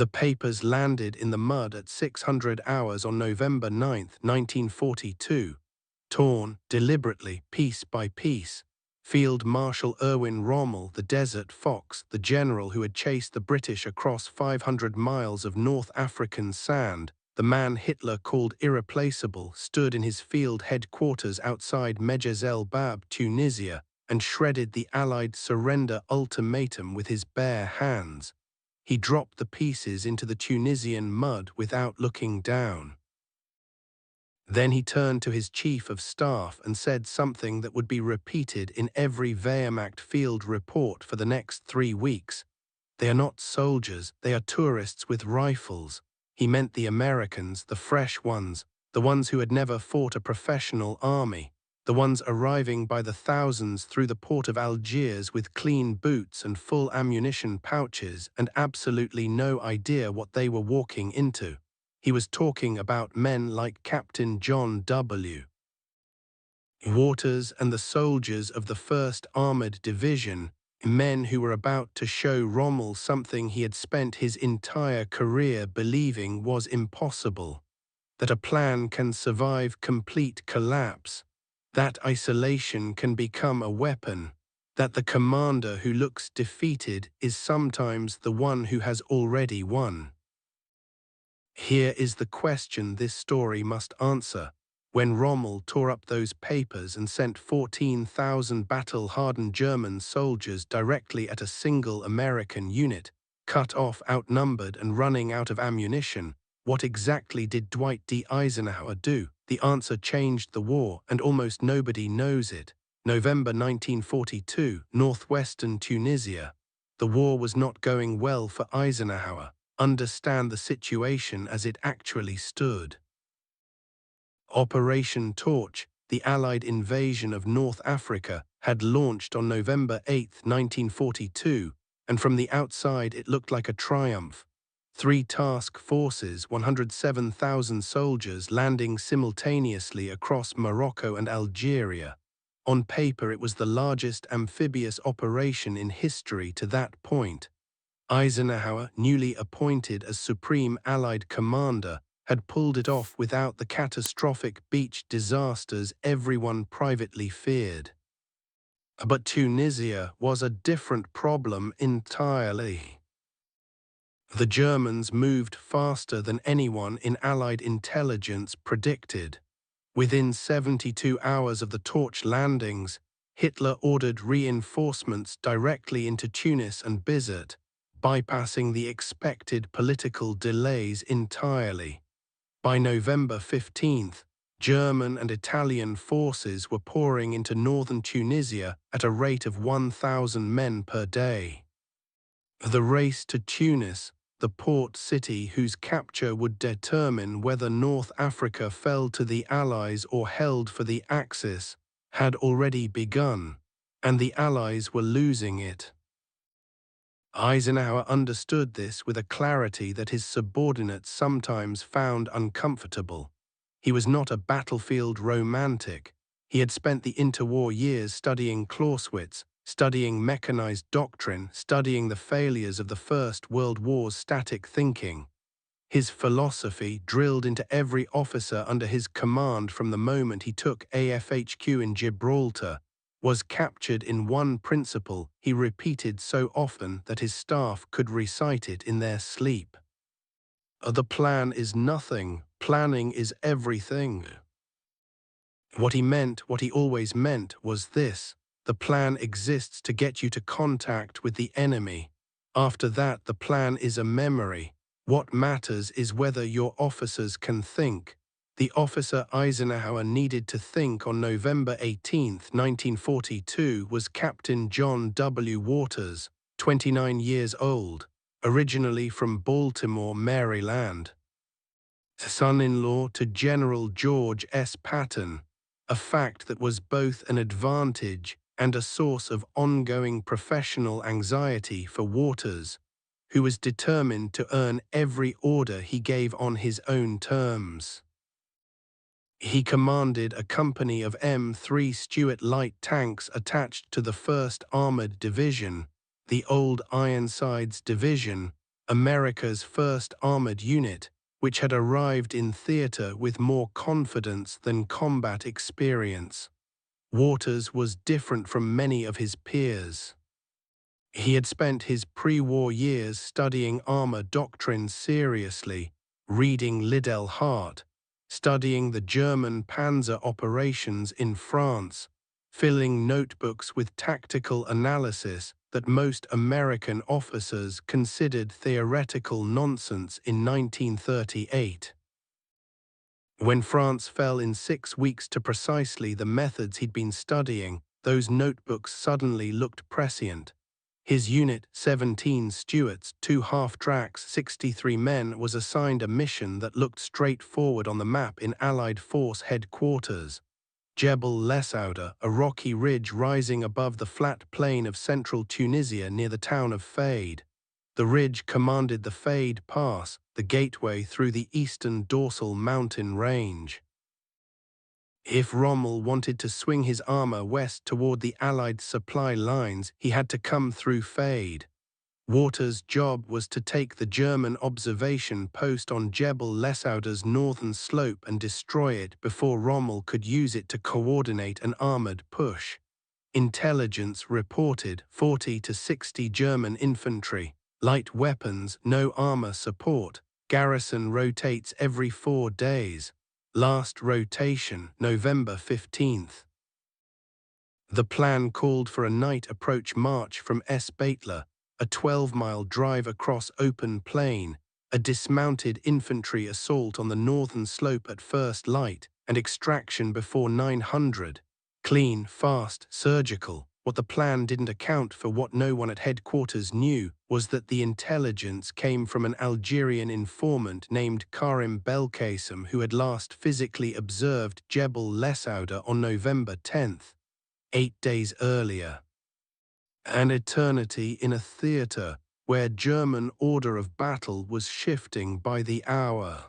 The papers landed in the mud at 600 hours on November 9, 1942, torn deliberately, piece by piece. Field Marshal Erwin Rommel, the Desert Fox, the general who had chased the British across 500 miles of North African sand, the man Hitler called irreplaceable, stood in his field headquarters outside Mejaz el Bab, Tunisia, and shredded the Allied surrender ultimatum with his bare hands. He dropped the pieces into the Tunisian mud without looking down. Then he turned to his chief of staff and said something that would be repeated in every Wehrmacht field report for the next 3 weeks. They are not soldiers, they are tourists with rifles. He meant the Americans, the fresh ones, the ones who had never fought a professional army, the ones arriving by the thousands through the port of Algiers with clean boots and full ammunition pouches and absolutely no idea what they were walking into. He was talking about men like Captain John W. Waters and the soldiers of the 1st Armored Division, men who were about to show Rommel something he had spent his entire career believing was impossible, that a plan can survive complete collapse, that isolation can become a weapon, that the commander who looks defeated is sometimes the one who has already won. Here is the question this story must answer. When Rommel tore up those papers and sent 14,000 battle-hardened German soldiers directly at a single American unit, cut off, outnumbered and running out of ammunition, what exactly did Dwight D. Eisenhower do? The answer changed the war, and almost nobody knows it. November 1942, northwestern Tunisia. The war was not going well for Eisenhower. Understand the situation as it actually stood. Operation Torch, the Allied invasion of North Africa, had launched on November 8, 1942, and from the outside it looked like a triumph. 3 task forces, 107,000 soldiers landing simultaneously across Morocco and Algeria. On paper it was the largest amphibious operation in history to that point. Eisenhower, newly appointed as Supreme Allied Commander, had pulled it off without the catastrophic beach disasters everyone privately feared. But Tunisia was a different problem entirely. The Germans moved faster than anyone in Allied intelligence predicted. Within 72 hours of the Torch landings, Hitler ordered reinforcements directly into Tunis and Bizerte, bypassing the expected political delays entirely. By November 15th, German and Italian forces were pouring into northern Tunisia at a rate of 1,000 men per day. The race to Tunis, the port city whose capture would determine whether North Africa fell to the Allies or held for the Axis, had already begun, and the Allies were losing it. Eisenhower understood this with a clarity that his subordinates sometimes found uncomfortable. He was not a battlefield romantic. He had spent the interwar years studying Clausewitz, studying mechanized doctrine, studying the failures of the First World War's static thinking. His philosophy, drilled into every officer under his command from the moment he took AFHQ in Gibraltar, was captured in one principle he repeated so often that his staff could recite it in their sleep. The plan is nothing, planning is everything. What he meant, what he always meant, was this: the plan exists to get you to contact with the enemy. After that, the plan is a memory. What matters is whether your officers can think. The officer Eisenhower needed to think on November 18, 1942, was Captain John W. Waters, 29 years old, originally from Baltimore, Maryland. Son-in-law to General George S. Patton, a fact that was both an advantage and a source of ongoing professional anxiety for Waters, who was determined to earn every order he gave on his own terms. He commanded a company of M3 Stuart light tanks attached to the 1st Armored Division, the old Ironsides Division, America's first armored unit, which had arrived in theater with more confidence than combat experience. Waters was different from many of his peers. He had spent his pre-war years studying armor doctrine seriously, reading Liddell Hart, studying the German panzer operations in France, filling notebooks with tactical analysis that most American officers considered theoretical nonsense in 1938. When France fell in 6 weeks to precisely the methods he'd been studying, those notebooks suddenly looked prescient. His unit, 17 Stuarts, 2 half-tracks, 63 men, was assigned a mission that looked straightforward on the map in Allied Force headquarters. Jebel Lesouda, a rocky ridge rising above the flat plain of central Tunisia near the town of Faid. The ridge commanded the Faid Pass, the gateway through the eastern dorsal mountain range. If Rommel wanted to swing his armor west toward the Allied supply lines, he had to come through Faid. Waters' job was to take the German observation post on Jebel Lesouda's northern slope and destroy it before Rommel could use it to coordinate an armored push. Intelligence reported 40 to 60 German infantry, light weapons, no armor support. Garrison rotates every 4 days. Last rotation, November 15th. The plan called for a night approach march from Esbeitler, a 12-mile drive across open plain, a dismounted infantry assault on the northern slope at first light, and extraction before 900. Clean, fast, surgical. What the plan didn't account for, what no one at headquarters knew, was that the intelligence came from an Algerian informant named Karim Belkacem, who had last physically observed Jebel Lesouda on November 10th, 8 days earlier. An eternity in a theater where German order of battle was shifting by the hour.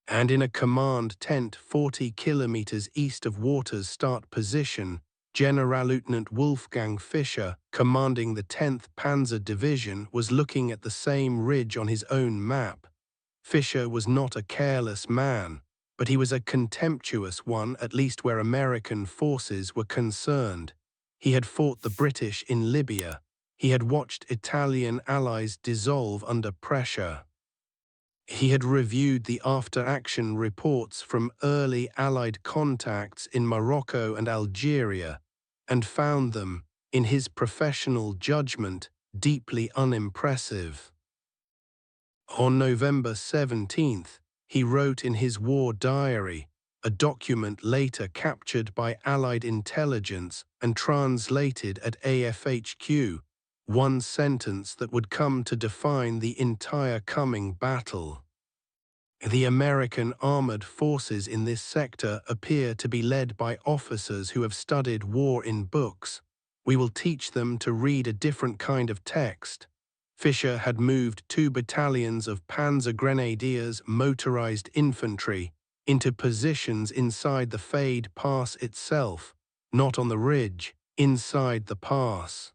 And in a command tent 40 kilometers east of Waters' start position, Generalleutnant Wolfgang Fischer, commanding the 10th Panzer Division, was looking at the same ridge on his own map. Fischer was not a careless man, but he was a contemptuous one, at least where American forces were concerned. He had fought the British in Libya. He had watched Italian allies dissolve under pressure. He had reviewed the after-action reports from early Allied contacts in Morocco and Algeria, and found them, in his professional judgment, deeply unimpressive. On November 17th, he wrote in his war diary, a document later captured by Allied intelligence and translated at AFHQ, one sentence that would come to define the entire coming battle. The American armored forces in this sector appear to be led by officers who have studied war in books. We will teach them to read a different kind of text. Fischer had moved 2 battalions of Panzer Grenadiers motorized infantry into positions inside the Faid Pass itself, not on the ridge, inside the pass.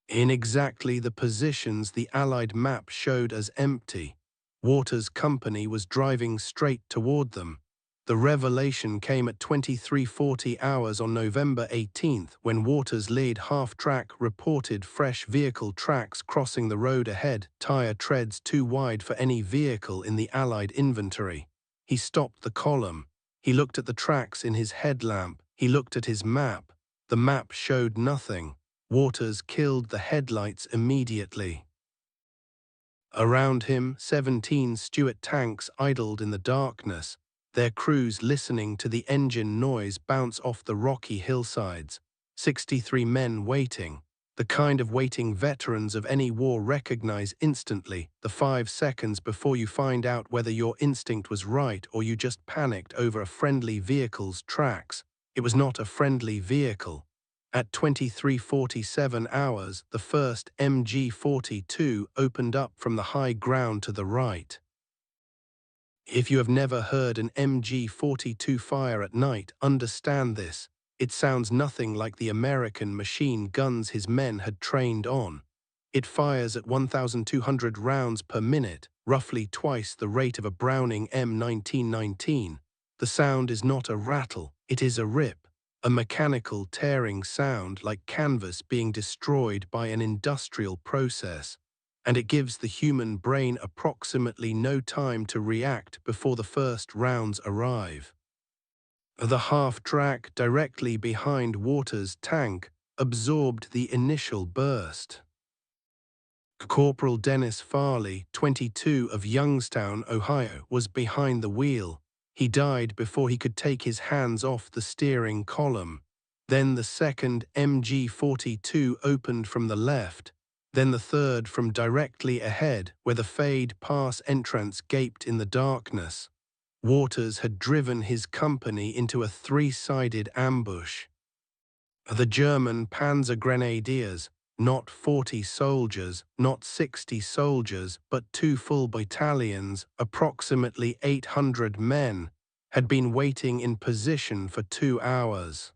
In exactly the positions the Allied map showed as empty, Waters' company was driving straight toward them. The revelation came at 23:40 hours on November 18th, when Waters' lead half-track reported fresh vehicle tracks crossing the road ahead, tire treads too wide for any vehicle in the Allied inventory. He stopped the column. He looked at the tracks in his headlamp. He looked at his map. The map showed nothing. Waters killed the headlights immediately. Around him, 17 Stuart tanks idled in the darkness, their crews listening to the engine noise bounce off the rocky hillsides. 63 men waiting, the kind of waiting veterans of any war recognize instantly, the 5 seconds before you find out whether your instinct was right or you just panicked over a friendly vehicle's tracks. It was not a friendly vehicle. At 23:47 hours, the first MG-42 opened up from the high ground to the right. If you have never heard an MG-42 fire at night, understand this. It sounds nothing like the American machine guns his men had trained on. It fires at 1,200 rounds per minute, roughly twice the rate of a Browning M1919. The sound is not a rattle, it is a rip, a mechanical tearing sound like canvas being destroyed by an industrial process, and it gives the human brain approximately no time to react before the first rounds arrive. The half-track directly behind Waters' tank absorbed the initial burst. Corporal Dennis Farley, 22, of Youngstown, Ohio, was behind the wheel. He died before he could take his hands off the steering column. Then the second MG-42 opened from the left, then the third from directly ahead, where the Faid Pass entrance gaped in the darkness. Waters had driven his company into a three-sided ambush. The German Panzer Grenadiers, not 40 soldiers, not 60 soldiers, but two full battalions, approximately 800 men, had been waiting in position for 2 hours.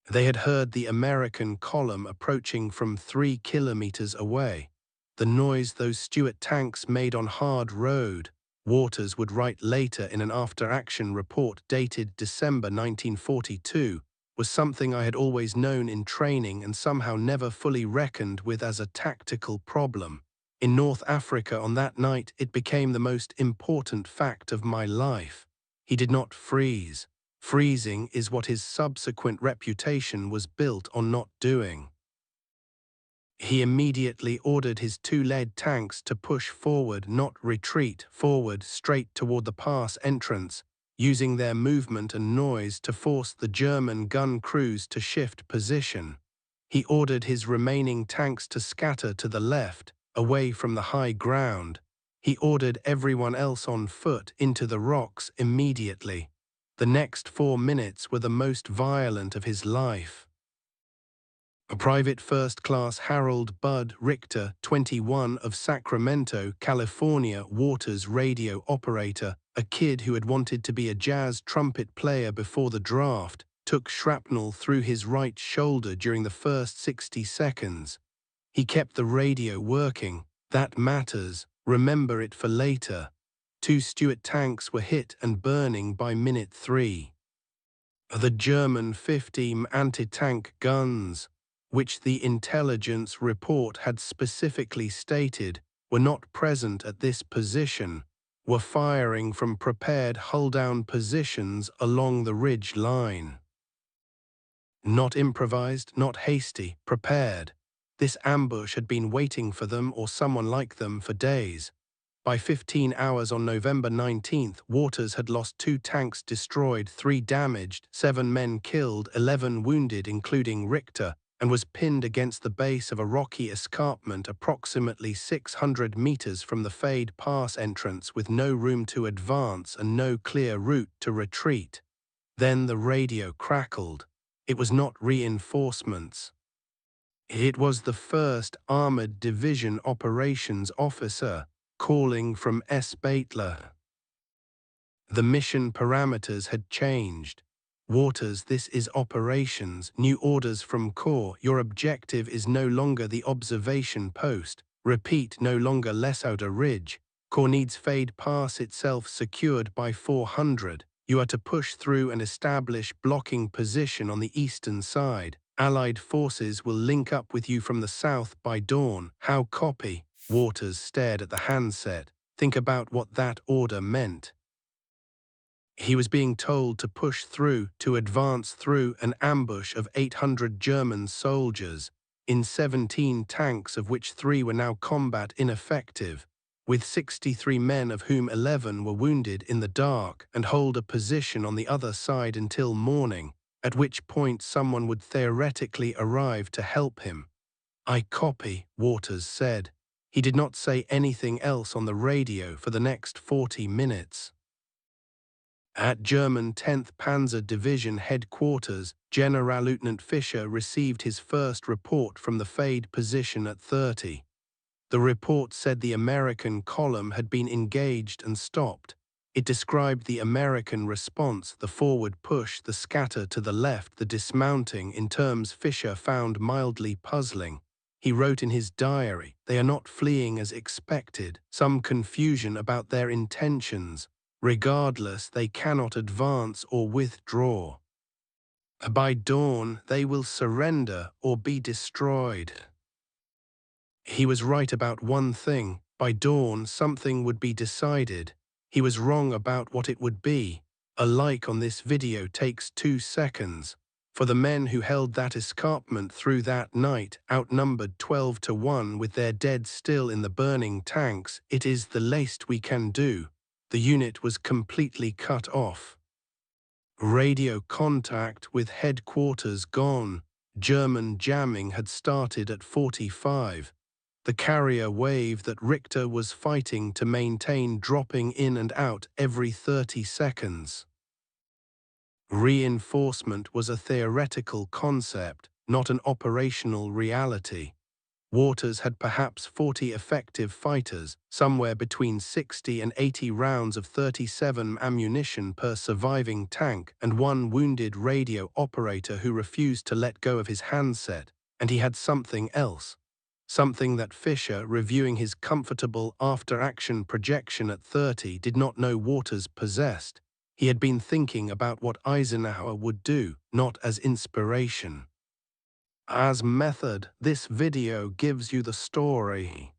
They had heard the American column approaching from 3 kilometers away. The noise those Stuart tanks made on hard road, Waters would write later in an after-action report dated December 1942, was something I had always known in training and somehow never fully reckoned with as a tactical problem. In North Africa on that night, it became the most important fact of my life. He did not freeze. Freezing is what his subsequent reputation was built on not doing. He immediately ordered his 2 lead tanks to push forward, not retreat, forward straight toward the pass entrance, using their movement and noise to force the German gun crews to shift position. He ordered his remaining tanks to scatter to the left, away from the high ground. He ordered everyone else on foot into the rocks immediately. The next 4 minutes were the most violent of his life. A Private First Class Harold Bud Richter, 21, of Sacramento, California, Waters' radio operator, a kid who had wanted to be a jazz trumpet player before the draft, took shrapnel through his right shoulder during the first 60 seconds. He kept the radio working. That matters. Remember it for later. 2 Stuart tanks were hit and burning by minute 3. The German 50 anti-tank guns, which the intelligence report had specifically stated were not present at this position, were firing from prepared hull-down positions along the ridge line. Not improvised, not hasty, prepared. This ambush had been waiting for them or someone like them for days. By 15 hours on November 19th, Waters had lost 2 tanks destroyed, 3 damaged, 7 men killed, 11 wounded including Richter, and was pinned against the base of a rocky escarpment approximately 600 meters from the Faid Pass entrance with no room to advance and no clear route to retreat. Then the radio crackled. It was not reinforcements. It was the 1st Armored Division operations officer calling from S. Baitler. The mission parameters had changed. Waters, this is operations, new orders from Corps. Your objective is no longer the observation post. Repeat, no longer Lesauda Ridge. Corps needs Faid Pass itself secured by 400. You are to push through and establish blocking position on the eastern side. Allied forces will link up with you from the south by dawn. How copy? Waters stared at the handset. Think about what that order meant. He was being told to push through, to advance through an ambush of 800 German soldiers, in 17 tanks of which 3 were now combat ineffective, with 63 men of whom 11 were wounded in the dark, and hold a position on the other side until morning, at which point someone would theoretically arrive to help him. I copy, Waters said. He did not say anything else on the radio for the next 40 minutes. At German 10th Panzer Division headquarters, Generalleutnant Fischer received his first report from the Faid position at 30. The report said the American column had been engaged and stopped. It described the American response, the forward push, the scatter to the left, the dismounting, in terms Fischer found mildly puzzling. He wrote in his diary, "They are not fleeing as expected, some confusion about their intentions. Regardless, they cannot advance or withdraw. By dawn, they will surrender or be destroyed." He was right about one thing. By dawn, something would be decided. He was wrong about what it would be. A like on this video takes 2 seconds. For the men who held that escarpment through that night, outnumbered 12 to 1 with their dead still in the burning tanks, it is the least we can do. The unit was completely cut off. Radio contact with headquarters gone. German jamming had started at 45. The carrier wave that Richter was fighting to maintain dropping in and out every 30 seconds. Reinforcement was a theoretical concept, not an operational reality. Waters had perhaps 40 effective fighters, somewhere between 60 and 80 rounds of 37 ammunition per surviving tank, and one wounded radio operator who refused to let go of his handset, and he had something else. Something that Fisher, reviewing his comfortable after-action projection at 30, did not know Waters possessed. He had been thinking about what Eisenhower would do, not as inspiration. As method, this video gives you the story.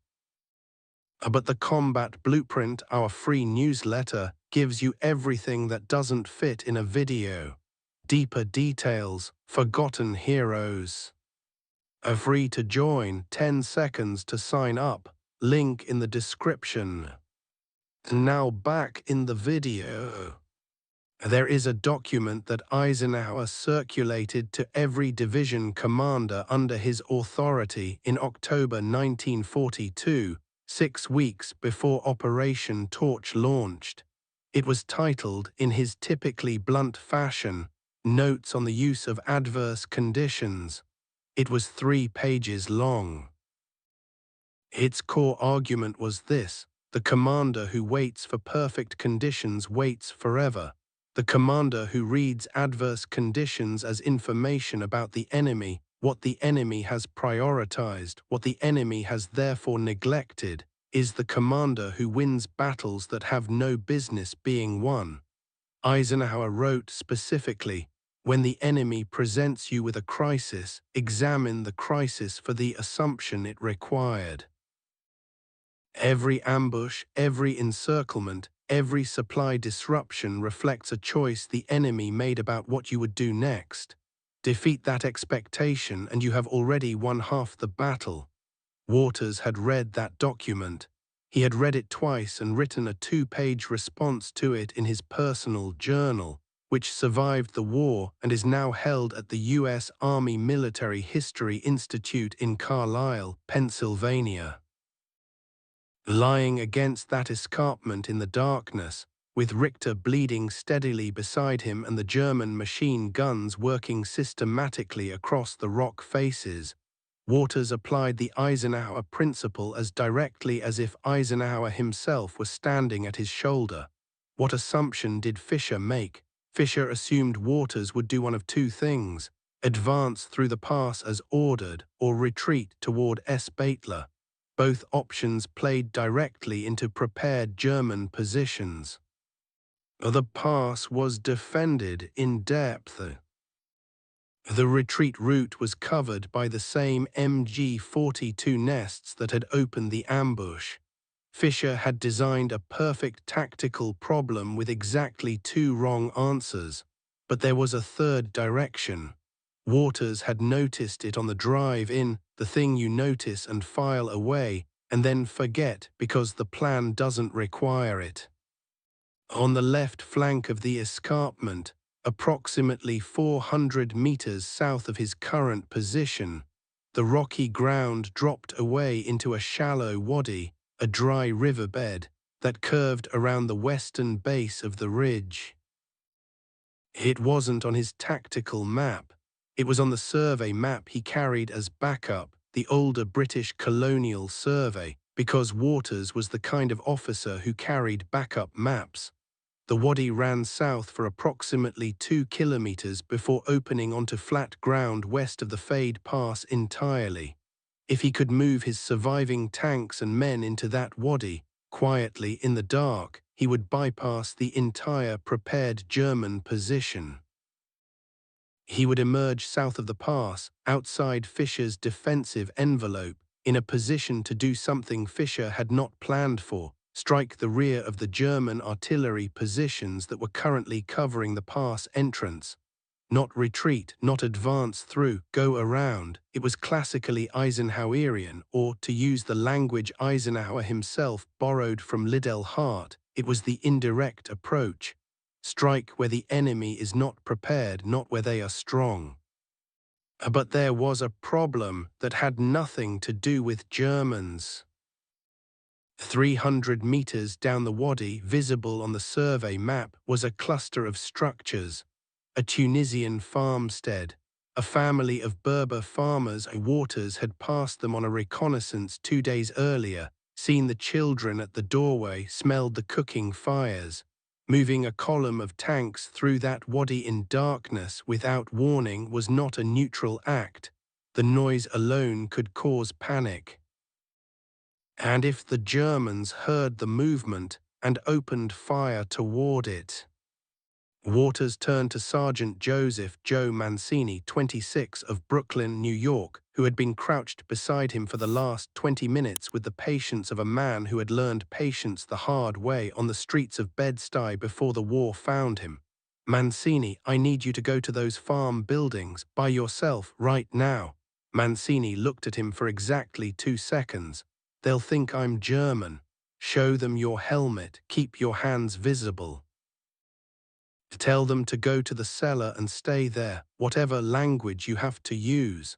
But the Combat Blueprint, our free newsletter, gives you everything that doesn't fit in a video. Deeper details, forgotten heroes. Free to join, 10 seconds to sign up, link in the description. Now back in the video. There is a document that Eisenhower circulated to every division commander under his authority in October 1942, 6 weeks before Operation Torch launched. It was titled, in his typically blunt fashion, "Notes on the Use of Adverse Conditions." It was 3 pages long. Its core argument was this: the commander who waits for perfect conditions waits forever. The commander who reads adverse conditions as information about the enemy, what the enemy has prioritized, what the enemy has therefore neglected, is the commander who wins battles that have no business being won. Eisenhower wrote specifically, "When the enemy presents you with a crisis, examine the crisis for the assumption it required." Every ambush, every encirclement, every supply disruption reflects a choice the enemy made about what you would do next. Defeat that expectation and you have already won half the battle. Waters had read that document. He had read it twice and written a 2-page response to it in his personal journal, which survived the war and is now held at the U.S. Army Military History Institute in Carlisle, Pennsylvania. Lying against that escarpment in the darkness, with Richter bleeding steadily beside him and the German machine guns working systematically across the rock faces, Waters applied the Eisenhower principle as directly as if Eisenhower himself was standing at his shoulder. What assumption did Fisher make? Fisher assumed Waters would do one of 2 things: advance through the pass as ordered or retreat toward Beitler. Both options played directly into prepared German positions. The pass was defended in depth. The retreat route was covered by the same MG-42 nests that had opened the ambush. Fisher had designed a perfect tactical problem with exactly 2 wrong answers, but there was a third direction. Waters had noticed it on the drive in, the thing you notice and file away, and then forget because the plan doesn't require it. On the left flank of the escarpment, approximately 400 meters south of his current position, the rocky ground dropped away into a shallow wadi, a dry riverbed, that curved around the western base of the ridge. It wasn't on his tactical map. It was on the survey map he carried as backup, the older British colonial survey, because Waters was the kind of officer who carried backup maps. The wadi ran south for approximately 2 kilometers before opening onto flat ground west of the Faid Pass entirely. If he could move his surviving tanks and men into that wadi, quietly in the dark, he would bypass the entire prepared German position. He would emerge south of the pass, outside Fischer's defensive envelope, in a position to do something Fischer had not planned for: strike the rear of the German artillery positions that were currently covering the pass entrance. Not retreat, not advance through, go around. It was classically Eisenhowerian, or, to use the language Eisenhower himself borrowed from Liddell Hart, it was the indirect approach. Strike where the enemy is not prepared, not where they are strong. But there was a problem that had nothing to do with Germans. 300 meters down the wadi, visible on the survey map, was a cluster of structures. A Tunisian farmstead. A family of Berber farmers and Waters had passed them on a reconnaissance 2 days earlier, seen the children at the doorway, smelled the cooking fires. Moving a column of tanks through that wadi in darkness without warning was not a neutral act. The noise alone could cause panic. And if the Germans heard the movement and opened fire toward it? Waters turned to Sergeant Joseph Joe Mancini, 26, of Brooklyn, New York, who had been crouched beside him for the last 20 minutes with the patience of a man who had learned patience the hard way on the streets of Bed-Stuy before the war found him. "Mancini, I need you to go to those farm buildings, by yourself, right now." Mancini looked at him for exactly 2 seconds. "They'll think I'm German. Show them your helmet, keep your hands visible. Tell them to go to the cellar and stay there, whatever language you have to use."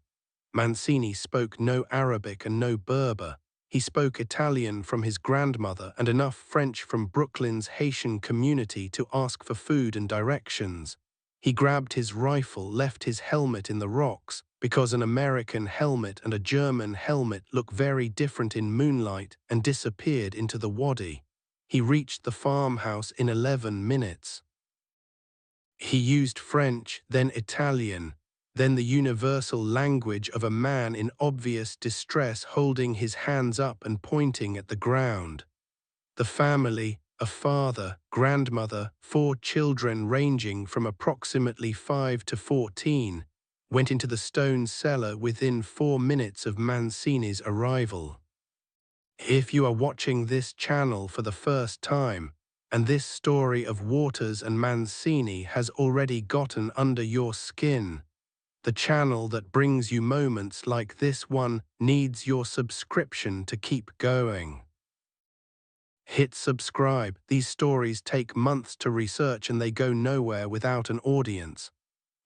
Mancini spoke no Arabic and no Berber. He spoke Italian from his grandmother and enough French from Brooklyn's Haitian community to ask for food and directions. He grabbed his rifle, left his helmet in the rocks, because an American helmet and a German helmet look very different in moonlight, and disappeared into the wadi. He reached the farmhouse in 11 minutes. He used French, then Italian, then the universal language of a man in obvious distress holding his hands up and pointing at the ground. The family, a father, grandmother, 4 children ranging from approximately 5 to 14, went into the stone cellar within 4 minutes of Mancini's arrival. If you are watching this channel for the first time, and this story of Waters and Mancini has already gotten under your skin, the channel that brings you moments like this one needs your subscription to keep going. Hit subscribe. These stories take months to research and they go nowhere without an audience.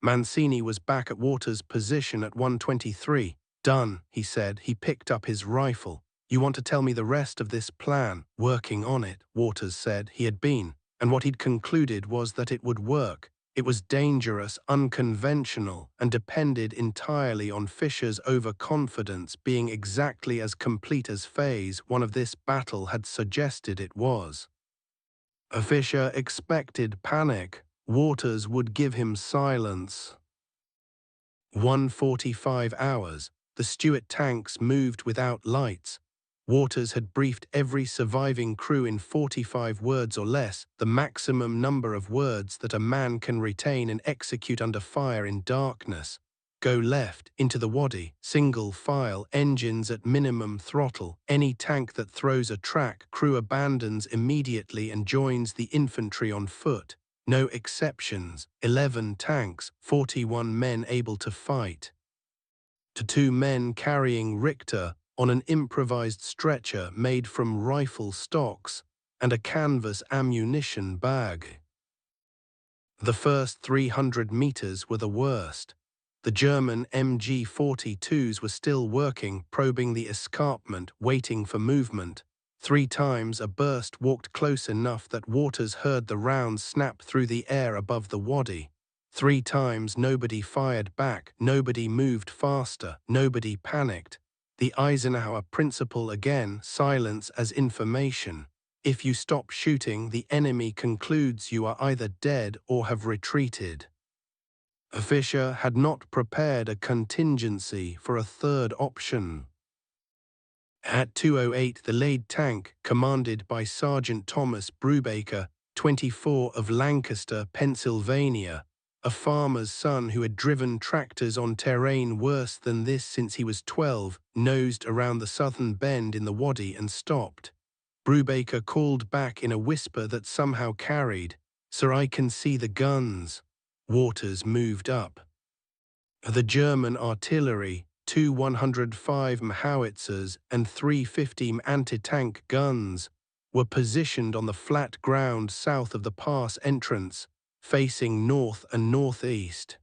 Mancini was back at Waters' position at 1:23. "Done," he said. He picked up his rifle. "You want to tell me the rest of this plan?" "Working on it," Waters said. He had been, and what he'd concluded was that it would work. It was dangerous, unconventional, and depended entirely on Fischer's overconfidence being exactly as complete as Phase 1 of this battle had suggested it was. Fischer expected panic. Waters would give him silence. 1:45 hours. The Stuart tanks moved without lights. Waters had briefed every surviving crew in 45 words or less, the maximum number of words that a man can retain and execute under fire in darkness. Go left, into the wadi, single file, engines at minimum throttle. Any tank that throws a track, crew abandons immediately and joins the infantry on foot. No exceptions. 11 tanks, 41 men able to fight. To 2 men carrying Richter on an improvised stretcher made from rifle stocks and a canvas ammunition bag. The first 300 meters were the worst. The German MG-42s were still working, probing the escarpment, waiting for movement. 3 times a burst walked close enough that Waters heard the rounds snap through the air above the wadi. 3 times nobody fired back, nobody moved faster, nobody panicked. The Eisenhower principle again, silence as information. If you stop shooting, the enemy concludes you are either dead or have retreated. Fischer had not prepared a contingency for a third option. At 2:08, the lead tank, commanded by Sergeant Thomas Brubaker, 24, of Lancaster, Pennsylvania, a farmer's son who had driven tractors on terrain worse than this since he was 12, nosed around the southern bend in the wadi and stopped. Brubaker called back in a whisper that somehow carried, "Sir, I can see the guns." Waters moved up. The German artillery, two 105 howitzers and three 50 anti-tank guns, were positioned on the flat ground south of the pass entrance, facing north and northeast.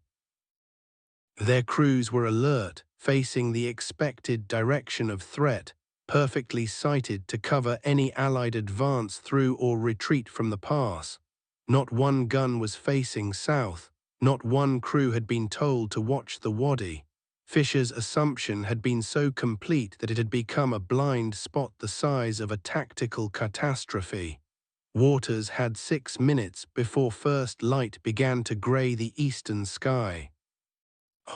Their crews were alert, facing the expected direction of threat, perfectly sighted to cover any Allied advance through or retreat from the pass. Not one gun was facing south. Not one crew had been told to watch the wadi. Fisher's assumption had been so complete that it had become a blind spot the size of a tactical catastrophe. Waters had 6 minutes before first light began to grey the eastern sky.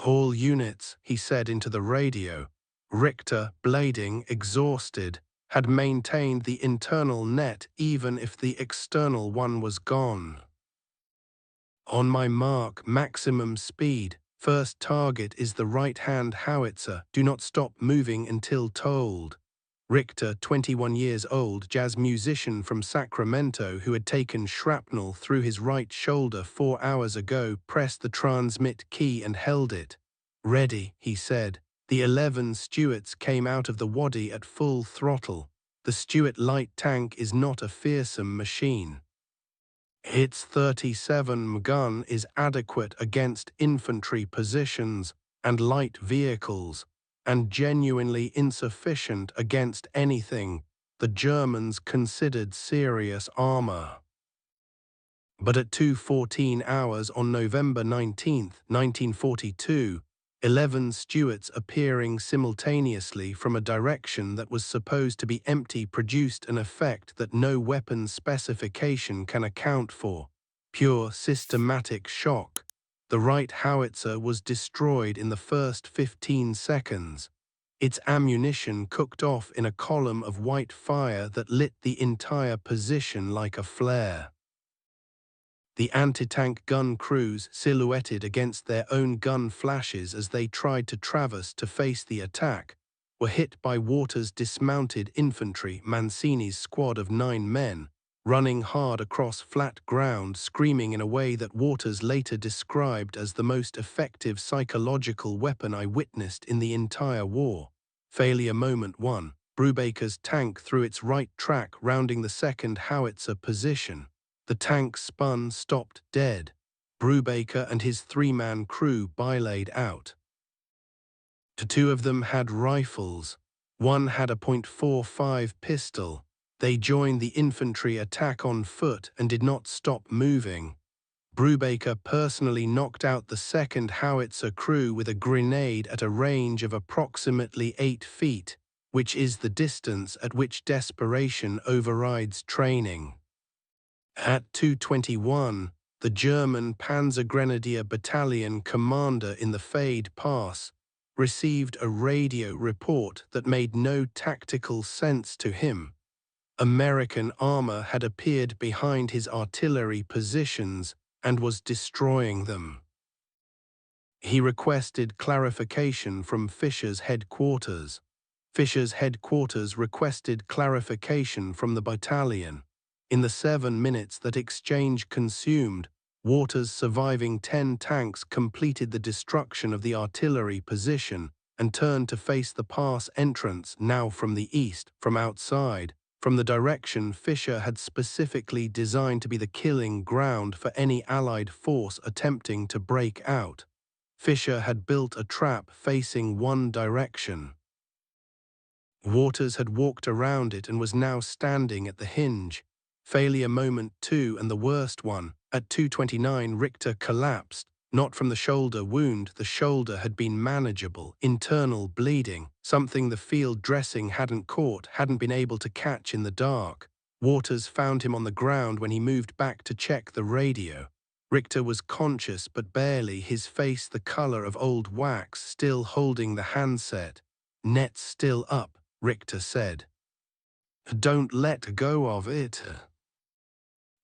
"All units," he said into the radio. Richter, blading, exhausted, had maintained the internal net even if the external one was gone. "On my mark, maximum speed. First target is the right-hand howitzer. Do not stop moving until told." Richter, 21 years old, jazz musician from Sacramento who had taken shrapnel through his right shoulder 4 hours ago, pressed the transmit key and held it. "Ready," he said. The 11 Stuarts came out of the wadi at full throttle. The Stuart light tank is not a fearsome machine. Its 37 gun is adequate against infantry positions and light vehicles, and genuinely insufficient against anything the Germans considered serious armor. But at 2:14 hours on November 19, 1942, 11 Stuarts appearing simultaneously from a direction that was supposed to be empty produced an effect that no weapon specification can account for. Pure systematic shock. The right howitzer was destroyed in the first 15 seconds. Its ammunition cooked off in a column of white fire that lit the entire position like a flare. The anti-tank gun crews, silhouetted against their own gun flashes as they tried to traverse to face the attack, were hit by Waters' dismounted infantry, Mancini's squad of 9 men, running hard across flat ground, screaming in a way that Waters later described as the most effective psychological weapon I witnessed in the entire war. Failure moment 1. Brubaker's tank threw its right track rounding the second howitzer position. The tank spun, stopped dead. Brubaker and his 3-man crew bilayed out. Two of them had rifles. One had a .45 pistol. They joined the infantry attack on foot and did not stop moving. Brubaker personally knocked out the second howitzer crew with a grenade at a range of approximately 8 feet, which is the distance at which desperation overrides training. At 2:21, the German Panzergrenadier Battalion commander in the Faid Pass received a radio report that made no tactical sense to him. American armor had appeared behind his artillery positions and was destroying them. He requested clarification from Fisher's headquarters. Fisher's headquarters requested clarification from the battalion. In the 7 minutes that exchange consumed, Waters' surviving 10 tanks completed the destruction of the artillery position and turned to face the pass entrance, now from the east, from outside, from the direction Fisher had specifically designed to be the killing ground for any Allied force attempting to break out. Fisher had built a trap facing one direction. Waters had walked around it and was now standing at the hinge. Failure moment 2 and the worst one. At 2:29, Richter collapsed, not from the shoulder wound. The shoulder had been manageable, internal bleeding, something the field dressing hadn't caught, hadn't been able to catch in the dark. Waters found him on the ground when he moved back to check the radio. Richter was conscious but barely, his face the color of old wax, still holding the handset. Net still up. Richter said. "Don't let go of it."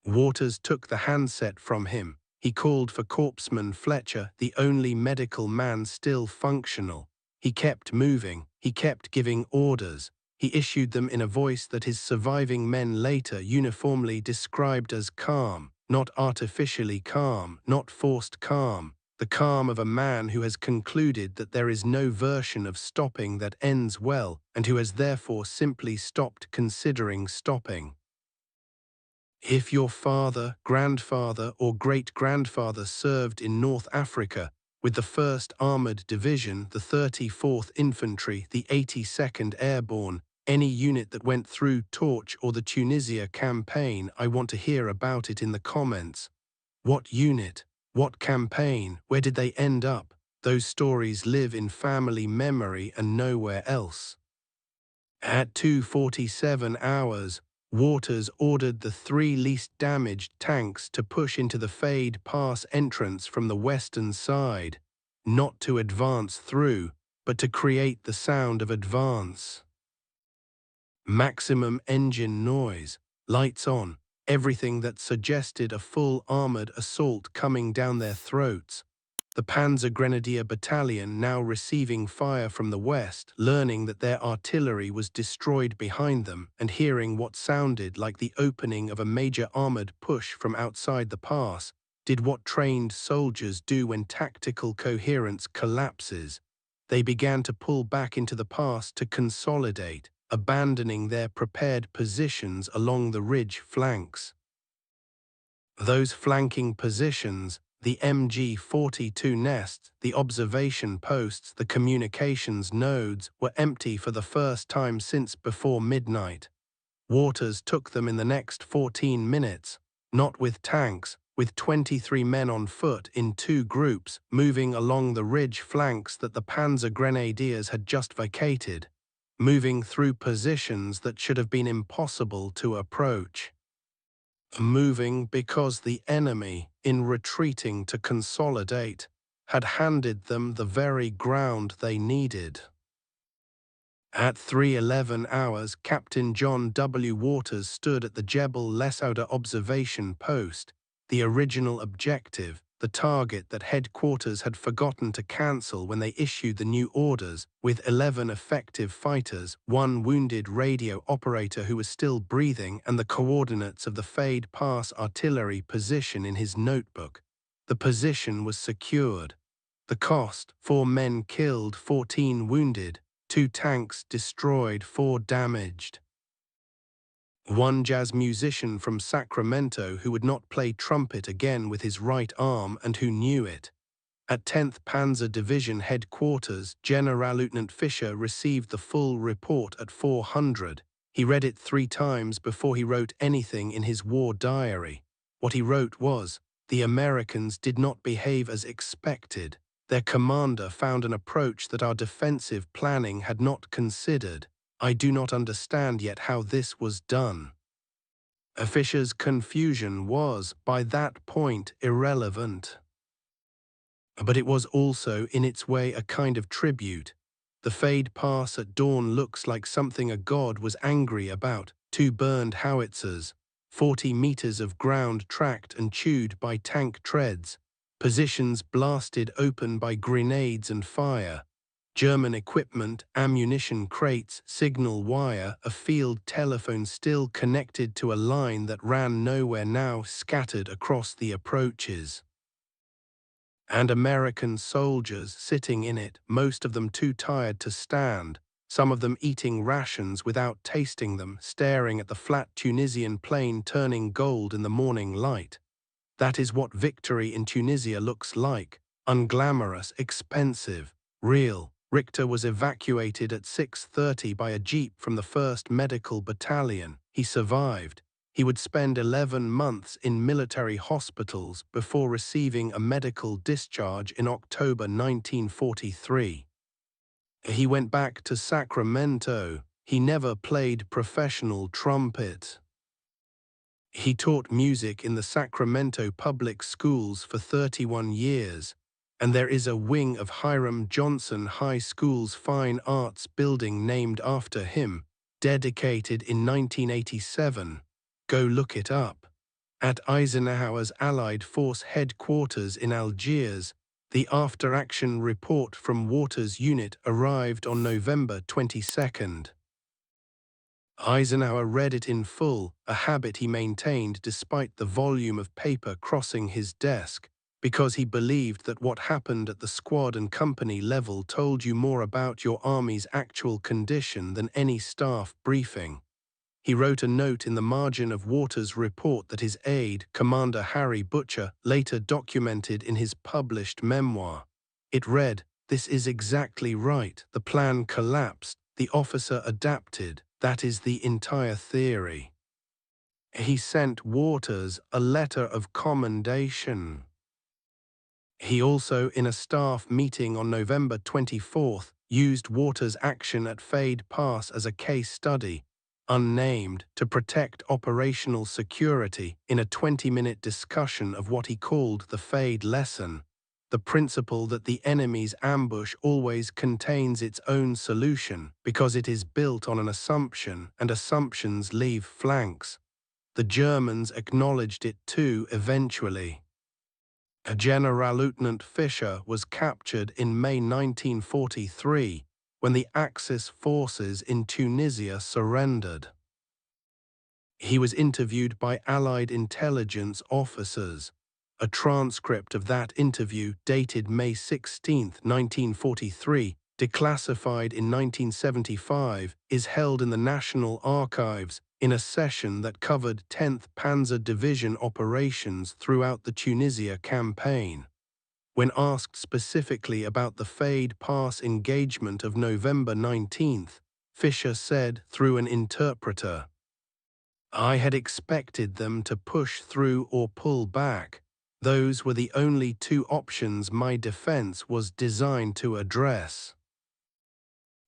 Waters took the handset from him. He called for Corpsman Fletcher, the only medical man still functional. He kept moving. He kept giving orders. He issued them in a voice that his surviving men later uniformly described as calm, not artificially calm, not forced calm, the calm of a man who has concluded that there is no version of stopping that ends well and who has therefore simply stopped considering stopping. If your father, grandfather, or great-grandfather served in North Africa with the 1st Armored Division, the 34th Infantry, the 82nd Airborne, any unit that went through Torch or the Tunisia campaign, I want to hear about it in the comments. What unit? What campaign? Where did they end up? Those stories live in family memory and nowhere else. At 2:47 hours, Waters ordered the 3 least damaged tanks to push into the Faid Pass entrance from the western side, not to advance through, but to create the sound of advance. Maximum engine noise, lights on, everything that suggested a full armored assault coming down their throats. The Panzer Grenadier Battalion now receiving fire from the west, learning that their artillery was destroyed behind them and hearing what sounded like the opening of a major armored push from outside the pass, did what trained soldiers do when tactical coherence collapses. They began to pull back into the pass to consolidate, abandoning their prepared positions along the ridge flanks. Those flanking positions, the MG-42 nests, the observation posts, the communications nodes, were empty for the first time since before midnight. Waters took them in the next 14 minutes, not with tanks, with 23 men on foot in 2 groups, moving along the ridge flanks that the Panzer Grenadiers had just vacated, moving through positions that should have been impossible to approach. Moving because the enemy, in retreating to consolidate, had handed them the very ground they needed. At 3:11 hours, Captain John W. Waters stood at the Jebel Lesauda observation post, the original objective, the target that headquarters had forgotten to cancel when they issued the new orders, with 11 effective fighters, 1 wounded radio operator who was still breathing, and the coordinates of the Faid Pass artillery position in his notebook. The position was secured. The cost: 4 men killed, 14 wounded, 2 tanks destroyed, 4 damaged. 1 jazz musician from Sacramento who would not play trumpet again with his right arm and who knew it. At 10th Panzer Division headquarters, Generalleutnant Fischer received the full report at 400. He read it 3 times before he wrote anything in his war diary. What he wrote was, "The Americans did not behave as expected. Their commander found an approach that our defensive planning had not considered. I do not understand yet how this was done." Fischer's confusion was, by that point, irrelevant. But it was also, in its way, a kind of tribute. The Faid Pass at dawn looks like something a god was angry about. 2 burned howitzers, 40 meters of ground tracked and chewed by tank treads, positions blasted open by grenades and fire, German equipment, ammunition crates, signal wire, a field telephone still connected to a line that ran nowhere now scattered across the approaches. And American soldiers sitting in it, most of them too tired to stand, some of them eating rations without tasting them, staring at the flat Tunisian plain turning gold in the morning light. That is what victory in Tunisia looks like: unglamorous, expensive, real. Richter was evacuated at 6:30 by a jeep from the 1st Medical Battalion. He survived. He would spend 11 months in military hospitals before receiving a medical discharge in October 1943. He went back to Sacramento. He never played professional trumpet. He taught music in the Sacramento public schools for 31 years. and there is a wing of Hiram Johnson High School's fine arts building named after him, dedicated in 1987. Go look it up. At Eisenhower's Allied Force headquarters in Algiers, the after-action report from Waters' unit arrived on November 22nd. Eisenhower read it in full, a habit he maintained despite the volume of paper crossing his desk, because he believed that what happened at the squad and company level told you more about your army's actual condition than any staff briefing. He wrote a note in the margin of Waters' report that his aide, Commander Harry Butcher, later documented in his published memoir. It read, "This is exactly right. The plan collapsed. The officer adapted. That is the entire theory." He sent Waters a letter of commendation. He also, in a staff meeting on November 24th, used Waters' action at Faid Pass as a case study, unnamed, to protect operational security in a 20-minute discussion of what he called the Faid lesson, the principle that the enemy's ambush always contains its own solution because it is built on an assumption and assumptions leave flanks. The Germans acknowledged it too eventually. Generalleutnant Fischer was captured in May 1943 when the Axis forces in Tunisia surrendered. He was interviewed by Allied intelligence officers. A transcript of that interview, dated May 16, 1943, declassified in 1975, is held in the National Archives in a session that covered 10th Panzer Division operations throughout the Tunisia campaign. When asked specifically about the Faid Pass engagement of November 19, Fischer said through an interpreter, "I had expected them to push through or pull back. Those were the only two options my defense was designed to address."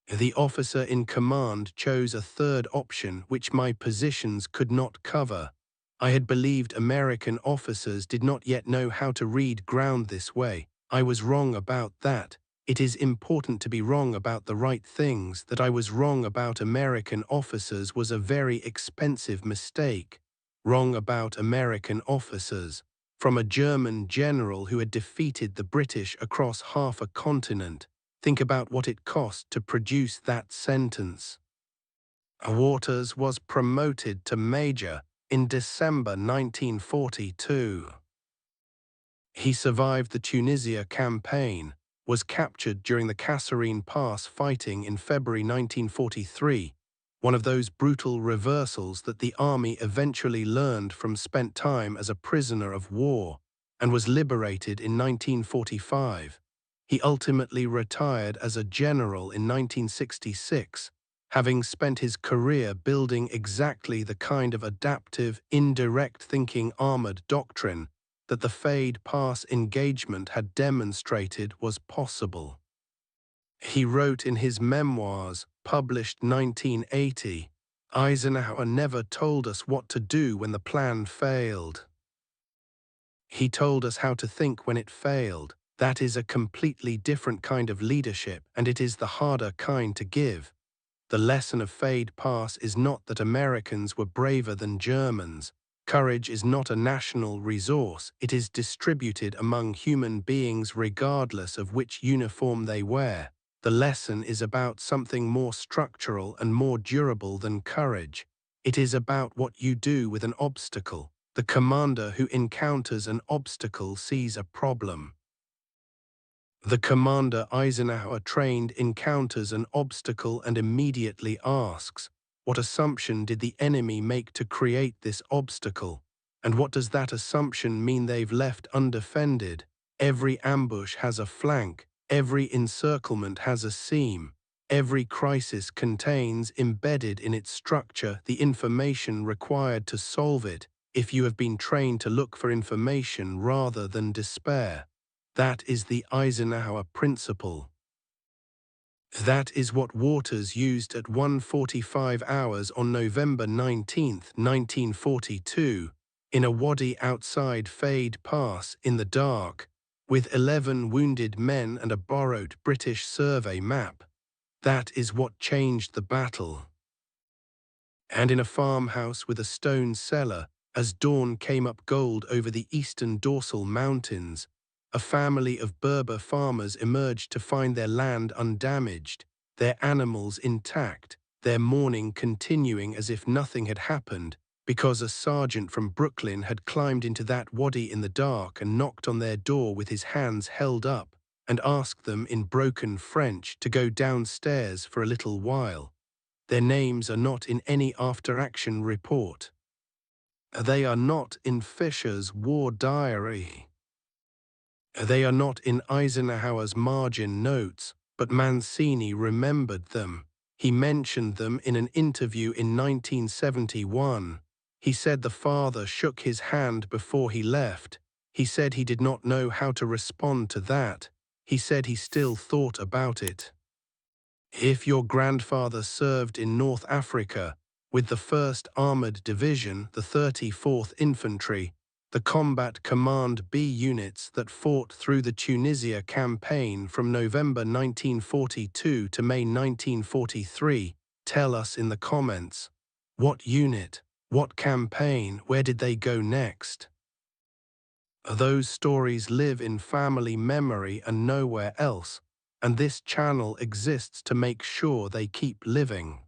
The officer in command chose a third option which my positions could not cover. I had believed American officers did not yet know how to read ground this way. I was wrong about that. It is important to be wrong about the right things. That I was wrong about American officers was a very expensive mistake. Wrong about American officers. From a German general who had defeated the British across half a continent. Think about what it cost to produce that sentence. Waters was promoted to major in December 1942. He survived the Tunisia campaign, was captured during the Kasserine Pass fighting in February 1943, one of those brutal reversals that the army eventually learned from spent time as a prisoner of war, and was liberated in 1945. He ultimately retired as a general in 1966, having spent his career building exactly the kind of adaptive, indirect thinking armored doctrine that the Faid Pass engagement had demonstrated was possible. He wrote in his memoirs, published 1980, "Eisenhower never told us what to do when the plan failed. He told us how to think when it failed. That is a completely different kind of leadership, and it is the harder kind to give. The lesson of Faid Pass is not that Americans were braver than Germans. Courage is not a national resource. It is distributed among human beings regardless of which uniform they wear. The lesson is about something more structural and more durable than courage. It is about what you do with an obstacle. The commander who encounters an obstacle sees a problem. The commander Eisenhower trained encounters an obstacle and immediately asks, what assumption did the enemy make to create this obstacle? And what does that assumption mean they've left undefended? Every ambush has a flank, every encirclement has a seam. Every crisis contains, embedded in its structure, the information required to solve it, if you have been trained to look for information rather than despair. That is the Eisenhower principle. That is what Waters used at 1:45 hours on November 19, 1942, in a wadi outside Faid Pass in the dark, with 11 wounded men and a borrowed British survey map. That is what changed the battle. And in a farmhouse with a stone cellar, as dawn came up gold over the eastern dorsal mountains, a family of Berber farmers emerged to find their land undamaged, their animals intact, their mourning continuing as if nothing had happened, because a sergeant from Brooklyn had climbed into that wadi in the dark and knocked on their door with his hands held up, and asked them in broken French to go downstairs for a little while. Their names are not in any after-action report. They are not in Fisher's war diary. They are not in Eisenhower's margin notes, but Mancini remembered them. He mentioned them in an interview in 1971. He said the father shook his hand before he left. He said he did not know how to respond to that. He said he still thought about it. If your grandfather served in North Africa with the 1st Armored Division, the 34th Infantry, the Combat Command B units that fought through the Tunisia campaign from November 1942 to May 1943, tell us in the comments. What unit? What campaign? Where did they go next? Those stories live in family memory and nowhere else, and this channel exists to make sure they keep living.